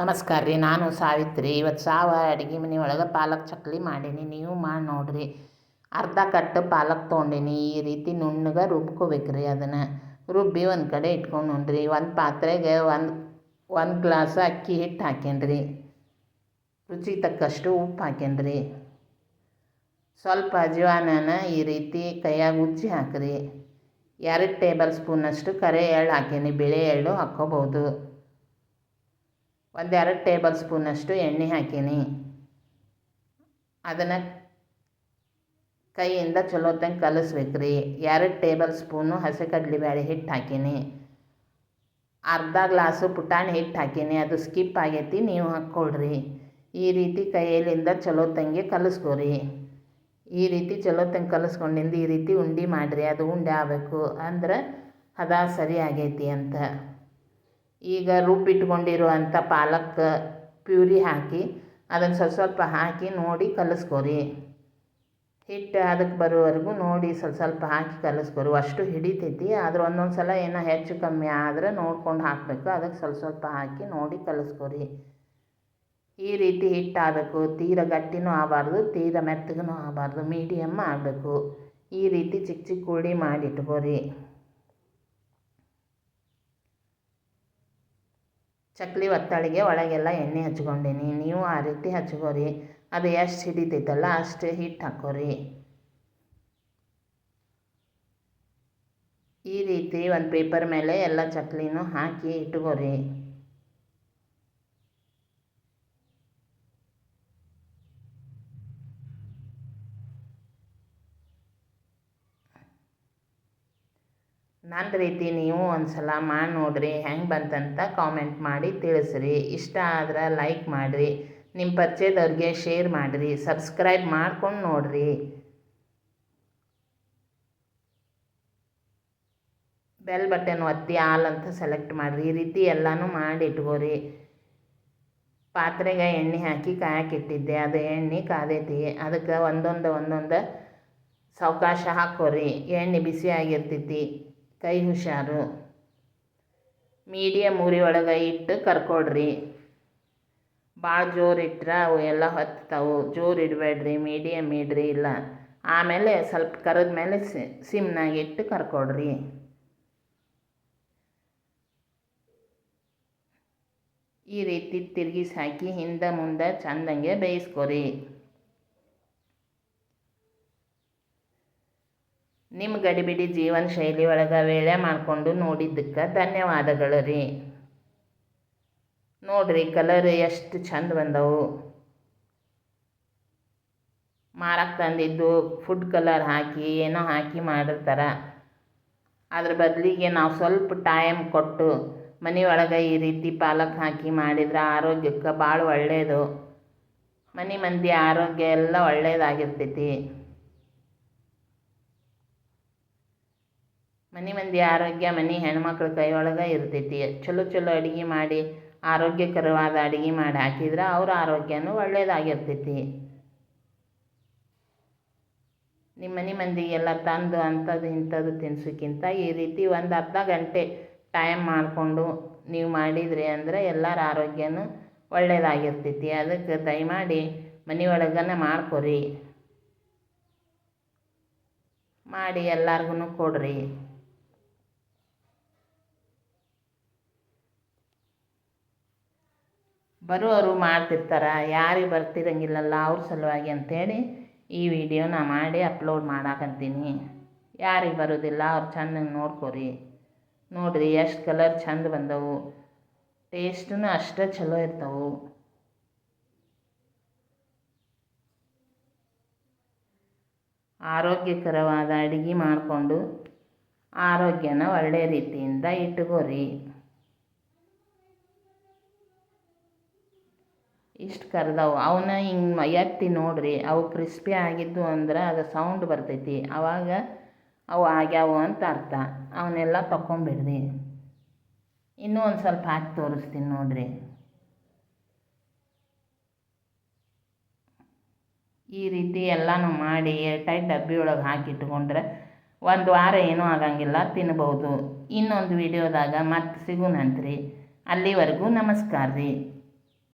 ನಮಸ್ಕಾರ ರೀ. ನಾನು ಸಾವಿತ್ರಿ. ಇವತ್ತು ಅಡುಗೆ ಮನೆ ಒಳಗೆ ಪಾಲಕ್ ಚಕ್ಲಿ ಮಾಡೀನಿ. ನೀವು ಮಾಡಿ ನೋಡಿರಿ. ಅರ್ಧ ಕಟ್ಟು ಪಾಲಕ್ ತೊಗೊಂಡೀನಿ. ಈ ರೀತಿ ನುಣ್ಣಗೆ ರುಬ್ಕೋಬೇಕ್ರಿ. ಅದನ್ನು ರುಬ್ಬಿ ಒಂದು ಕಡೆ ಇಟ್ಕೊಂಡು ನೋಡ್ರಿ. ಒಂದು ಪಾತ್ರೆಗೆ ಒಂದು ಗ್ಲಾಸ್ ಅಕ್ಕಿ ಹಿಟ್ಟು ಹಾಕೇನ್ರಿ. ರುಚಿಗೆ ತಕ್ಕಷ್ಟು ಉಪ್ಪು ಹಾಕೇನ್ರಿ. ಸ್ವಲ್ಪ ಅಜ್ವಾನನ ಈ ರೀತಿ ಕೈಯಾಗ ಉಜ್ಜಿ ಹಾಕಿರಿ. 2 ಟೇಬಲ್ ಸ್ಪೂನಷ್ಟು ಕರೆ ಎಳ್ಳು ಹಾಕೀನಿ. ಬಿಳಿ ಎಳ್ಳು ಹಾಕ್ಕೋಬೋದು. 2 ಟೇಬಲ್ ಸ್ಪೂನಷ್ಟು ಎಣ್ಣೆ ಹಾಕೀನಿ. ಅದನ್ನು ಕೈಯಿಂದ ಚಲೋ ತಂಗೆ ಕಲಿಸ್ಬೇಕ್ರಿ. 2 ಟೇಬಲ್ ಸ್ಪೂನು ಹಸಿ ಕಡಲೆಬೇಳೆ ಹಿಟ್ಟು ಹಾಕೀನಿ. ಅರ್ಧ ಗ್ಲಾಸು ಪುಟಾಣಿ ಹಿಟ್ಟು ಹಾಕೀನಿ. ಅದು ಸ್ಕಿಪ್ ಆಗೈತಿ, ನೀವು ಹಾಕ್ಕೊಳ್ರಿ. ಈ ರೀತಿ ಕೈಯಲ್ಲಿಂದ ಚಲೋ ತಂಗೆ ಕಲಿಸ್ಕೊರಿ. ಈ ರೀತಿ ಚಲೋ ತಂಗೆ ಕಲಿಸ್ಕೊಂಡಿಂದ ಈ ರೀತಿ ಉಂಡೆ ಮಾಡಿರಿ. ಅದು ಉಂಡೆ ಆಗಬೇಕು ಅಂದ್ರೆ ಹದ ಸರಿ ಆಗೈತಿ ಅಂತ. ಈಗ ರುಬ್ಬಿಟ್ಕೊಂಡಿರುವಂಥ ಪಾಲಕ್ ಪ್ಯೂರಿ ಹಾಕಿ ಅದನ್ನು ಸ್ವಲ್ಪ ಹಾಕಿ ನೋಡಿ ಕಲಿಸ್ಕೊರಿ. ಹಿಟ್ಟು ಅದಕ್ಕೆ ಬರೋವರೆಗೂ ನೋಡಿ ಸ್ವಲ್ಪ ಹಾಕಿ ಕಲಿಸ್ಕೊರಿ. ಅಷ್ಟು ಹಿಡಿತೈತಿ. ಆದ್ರೆ ಒಂದೊಂದು ಸಲ ಏನೋ ಹೆಚ್ಚು ಕಮ್ಮಿ ಆದರೆ ನೋಡ್ಕೊಂಡು ಹಾಕಬೇಕು. ಅದಕ್ಕೆ ಸ್ವಲ್ಪ ಹಾಕಿ ನೋಡಿ ಕಲಿಸ್ಕೊರಿ. ಈ ರೀತಿ ಹಿಟ್ಟು ಆಗಬೇಕು. ತೀರ ಗಟ್ಟಿನೂ ಆಗಬಾರ್ದು, ತೀರ ಮೆತ್ತಗೂ ಆಗಬಾರ್ದು, ಮೀಡಿಯಮ್ ಆಗಬೇಕು. ಈ ರೀತಿ ಚಿಕ್ಕ ಚಿಕ್ಕ ಉಳ್ಳಿ ಮಾಡಿ ಇಟ್ಕೋರಿ. ಚಕ್ಲಿ ಒತ್ತಳಿಗೆ ಒಳಗೆಲ್ಲ ಎಣ್ಣೆ ಹಚ್ಕೊಂಡೀನಿ. ನೀವು ಆ ರೀತಿ ಹಚ್ಕೋರಿ. ಅದು ಎಷ್ಟು ಹಿಡಿತೈತಲ್ಲ ಅಷ್ಟು ಹಿಟ್ಟು ಹಾಕೋರಿ. ಈ ರೀತಿ ಒಂದು ಪೇಪರ್ ಮೇಲೆ ಎಲ್ಲ ಚಕ್ಲಿನೂ ಹಾಕಿ ಇಟ್ಕೋರಿ. ನನ್ನ ರೀತಿ ನೀವು ಒಂದು ಸಲ ಮಾಡಿ ನೋಡಿರಿ. ಹೆಂಗೆ ಬಂತಂತ ಕಾಮೆಂಟ್ ಮಾಡಿ ತಿಳಿಸ್ರಿ. ಇಷ್ಟ ಆದ್ರೆ ಲೈಕ್ ಮಾಡಿರಿ. ನಿಮ್ಮ ಪರಿಚಯದವ್ರಿಗೆ ಶೇರ್ ಮಾಡಿರಿ. ಸಬ್ಸ್ಕ್ರೈಬ್ ಮಾಡ್ಕೊಂಡು ನೋಡಿರಿ. ಬೆಲ್ ಬಟನ್ ಒತ್ತಿ ಆಲ್ ಅಂತ ಸೆಲೆಕ್ಟ್ ಮಾಡಿರಿ. ಈ ರೀತಿ ಎಲ್ಲನೂ ಮಾಡಿ ಇಟ್ಕೋರಿ. ಪಾತ್ರೆಗೆ ಎಣ್ಣೆ ಹಾಕಿ ಕಾಯಕ್ಕೆ ಇಟ್ಟಿದ್ದೆ. ಅದು ಎಣ್ಣೆ ಕಾದೈತಿ. ಅದಕ್ಕೆ ಒಂದೊಂದು ಸಾವಕಾಶ ಹಾಕೋರಿ. ಎಣ್ಣೆ ಬಿಸಿ ಆಗಿರ್ತೈತಿ. ಕೈ ಹುಷಾರು. ಮೀಡಿಯಮ್ ಉರಿ ಒಳಗೆ ಇಟ್ಟು ಕರ್ಕೊಡ್ರಿ. ಭಾಳ ಜೋರು ಇಟ್ರೆ ಅವು ಎಲ್ಲ ಹೊತ್ತಾವು. ಜೋರು ಇಡಬೇಡ್ರಿ, ಮೀಡಿಯಮ್ ಇಡ್ರಿ. ಇಲ್ಲ ಆಮೇಲೆ ಸ್ವಲ್ಪ ಕರೆದ ಮೇಲೆ ಸಿಮ್ನಾಗ ಇಟ್ಟು ಕರ್ಕೊಡ್ರಿ. ಈ ರೀತಿ ತಿರುಗಿಸಿ ಹಾಕಿ ಹಿಂದೆ ಮುಂದೆ ಚಂದಂಗೆ ಬೇಯಿಸ್ಕೊರಿ. ನಿಮ್ಮ ಗಡಿಬಿಡಿ ಜೀವನ ಶೈಲಿ ಒಳಗೆ ವೇಳೆ ಮಾಡಿಕೊಂಡು ನೋಡಿದ್ದಕ್ಕೆ ಧನ್ಯವಾದಗಳು ರೀ. ನೋಡಿರಿ ಕಲರ್ ಎಷ್ಟು ಚಂದ ಬಂದವು. ಮಾರಕ್ಕೆ ತಂದಿದ್ದು ಫುಡ್ ಕಲರ್ ಹಾಕಿ ಏನೋ ಹಾಕಿ ಮಾಡಿರ್ತಾರೆ. ಅದ್ರ ಬದಲಿಗೆ ನಾವು ಸ್ವಲ್ಪ ಟೈಮ್ ಕೊಟ್ಟು ಮನೆಯೊಳಗೆ ಈ ರೀತಿ ಪಾಲಕ್ ಹಾಕಿ ಮಾಡಿದ್ರೆ ಆರೋಗ್ಯಕ್ಕೆ ಭಾಳ ಒಳ್ಳೆಯದು. ಮಂದಿ ಆರೋಗ್ಯ ಎಲ್ಲ ಒಳ್ಳೆಯದಾಗಿರ್ತೈತಿ. ಮಂದಿ ಆರೋಗ್ಯ ಹೆಣ್ಮಕ್ಳ ಕೈಯೊಳಗೆ ಇರ್ತೈತಿ. ಚಲೋ ಅಡುಗೆ ಮಾಡಿ ಆರೋಗ್ಯಕರವಾದ ಅಡುಗೆ ಮಾಡಿ ಹಾಕಿದ್ರೆ ಅವ್ರ ಆರೋಗ್ಯನೂ ಒಳ್ಳೆಯದಾಗಿರ್ತೈತಿ. ನಿಮ್ಮ ಮಂದಿಗೆಲ್ಲ ತಂದು ಅಂಥದ್ದು ಇಂಥದ್ದು ತಿನ್ಸೋಕ್ಕಿಂತ ಈ ರೀತಿ ಒಂದು ಅರ್ಧ ಗಂಟೆ ಟೈಮ್ ಮಾಡಿಕೊಂಡು ನೀವು ಮಾಡಿದ್ರಿ ಅಂದರೆ ಎಲ್ಲರ ಆರೋಗ್ಯನೂ ಒಳ್ಳೆಯದಾಗಿರ್ತೈತಿ. ಅದಕ್ಕೆ ದಯಮಾಡಿ ಮನೆಯೊಳಗನೆ ಮಾಡ್ಕೊರಿ. ಮಾಡಿ ಎಲ್ಲರಿಗೂ ಕೊಡ್ರಿ. ಬರೋರು ಮಾಡ್ತಿರ್ತಾರೆ, ಯಾರಿಗೆ ಬರ್ತಿರಂಗಿಲ್ಲಲ್ಲ ಅವ್ರ ಸಲುವಾಗಿ ಅಂಥೇಳಿ ಈ ವಿಡಿಯೋನ ಮಾಡಿ ಅಪ್ಲೋಡ್ ಮಾಡಾಕಂತೀನಿ. ಯಾರಿಗೆ ಬರೋದಿಲ್ಲ ಅವ್ರು ಚೆನ್ನಾಗಿ ನೋಡ್ಕೊರಿ. ನೋಡಿರಿ ಎಷ್ಟು ಕಲರ್ ಚಂದ ಬಂದವು. ಟೇಸ್ಟೂ ಅಷ್ಟೇ ಚಲೋ ಇರ್ತವೆ. ಆರೋಗ್ಯಕರವಾದ ಅಡುಗೆ ಮಾಡಿಕೊಂಡು ಆರೋಗ್ಯನ ಒಳ್ಳೆಯ ರೀತಿಯಿಂದ ಇಟ್ಕೋರಿ. ಇಷ್ಟು ಕರೆದವು ಅವನ್ನ ಹಿಂಗೆ ಎತ್ತಿ ನೋಡಿರಿ. ಅವು ಕ್ರಿಸ್ಪಿ ಆಗಿದ್ದು ಅಂದ್ರೆ ಅದು ಸೌಂಡ್ ಬರ್ತೈತಿ. ಆವಾಗ ಅವು ಆಗ್ಯಾವು ಅಂತ ಅರ್ಥ. ಅವನ್ನೆಲ್ಲ ತಗೊಂಬಿಡ್ರಿ. ಇನ್ನೂ ಒಂದು ಸ್ವಲ್ಪ ಹಾಕಿ ತೋರಿಸ್ತೀನಿ ನೋಡಿರಿ. ಈ ರೀತಿ ಎಲ್ಲನೂ ಮಾಡಿ ಏರ್ಟೈಟ್ ಡಬ್ಬಿ ಒಳಗೆ ಹಾಕಿ ಇಟ್ಕೊಂಡ್ರೆ 1 ವಾರ ಏನೂ ಆಗಂಗಿಲ್ಲ, ತಿನ್ಬೋದು. ಇನ್ನೊಂದು ವಿಡಿಯೋದಾಗ ಮತ್ತೆ ಸಿಗೋಣಂತ್ರಿ. ಅಲ್ಲಿವರೆಗೂ ನಮಸ್ಕಾರ ರೀ.